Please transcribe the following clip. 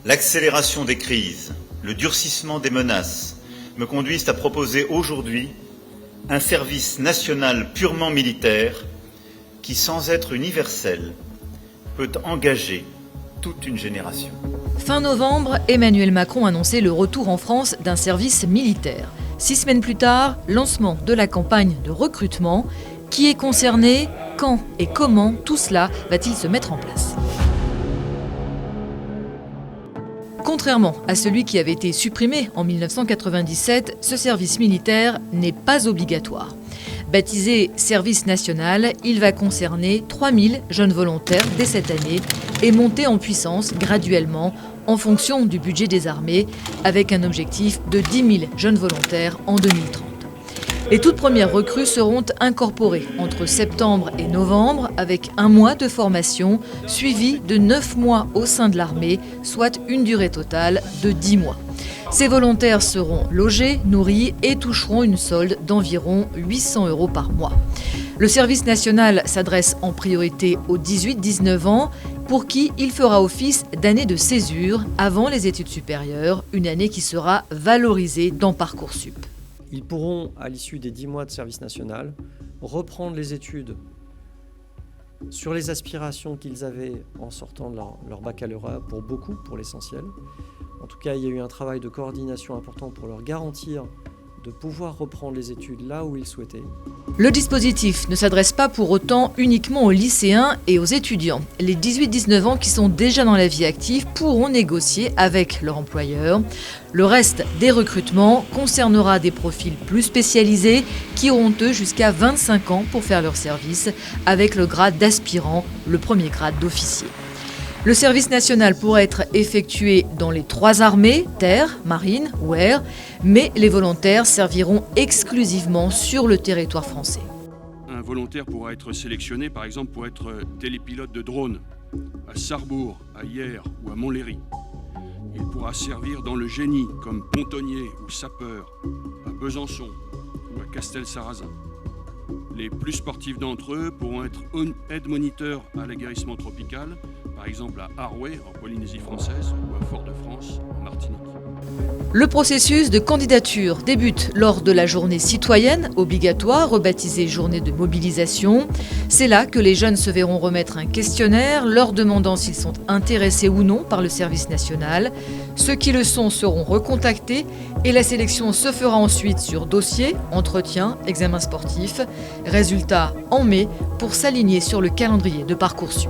L'accélération des crises, le durcissement des menaces me conduisent à proposer aujourd'hui un service national purement militaire qui, sans être universel, peut engager toute une génération. Fin novembre, Emmanuel Macron annonçait le retour en France d'un service militaire. 6 semaines plus tard, lancement de la campagne de recrutement. Qui est concerné? Quand et comment tout cela va-t-il se mettre en place? Contrairement à celui qui avait été supprimé en 1997, ce service militaire n'est pas obligatoire. Baptisé service national, il va concerner 3000 jeunes volontaires dès cette année et monter en puissance graduellement en fonction du budget des armées, avec un objectif de 10 000 jeunes volontaires en 2030. Les toutes premières recrues seront incorporées entre septembre et novembre avec 1 mois de formation suivi de 9 mois au sein de l'armée, soit une durée totale de 10 mois. Ces volontaires seront logés, nourris et toucheront une solde d'environ 800 € par mois. Le service national s'adresse en priorité aux 18-19 ans pour qui il fera office d'année de césure avant les études supérieures, une année qui sera valorisée dans Parcoursup. Ils pourront, à l'issue des 10 mois de service national, reprendre les études sur les aspirations qu'ils avaient en sortant de leur baccalauréat, pour l'essentiel. En tout cas, il y a eu un travail de coordination important pour leur garantir de pouvoir reprendre les études là où ils souhaitaient. Le dispositif ne s'adresse pas pour autant uniquement aux lycéens et aux étudiants. Les 18-19 ans qui sont déjà dans la vie active pourront négocier avec leur employeur. Le reste des recrutements concernera des profils plus spécialisés qui auront eux jusqu'à 25 ans pour faire leur service, avec le grade d'aspirant, le premier grade d'officier. Le service national pourra être effectué dans les 3 armées, terre, marine ou air, mais les volontaires serviront exclusivement sur le territoire français. Un volontaire pourra être sélectionné par exemple pour être télépilote de drone à Sarrebourg, à Hyères ou à Montlhéry. Il pourra servir dans le génie comme pontonnier ou sapeur à Besançon ou à Castelsarrasin. Les plus sportifs d'entre eux pourront être aide-moniteurs à l'aguerrissement tropical, par exemple à Arouet, en Polynésie française, ou à Fort-de-France, en Martinique. Le processus de candidature débute lors de la journée citoyenne, obligatoire, rebaptisée journée de mobilisation. C'est là que les jeunes se verront remettre un questionnaire, leur demandant s'ils sont intéressés ou non par le service national. Ceux qui le sont seront recontactés et la sélection se fera ensuite sur dossier, entretien, examen sportif. Résultat en mai pour s'aligner sur le calendrier de Parcoursup.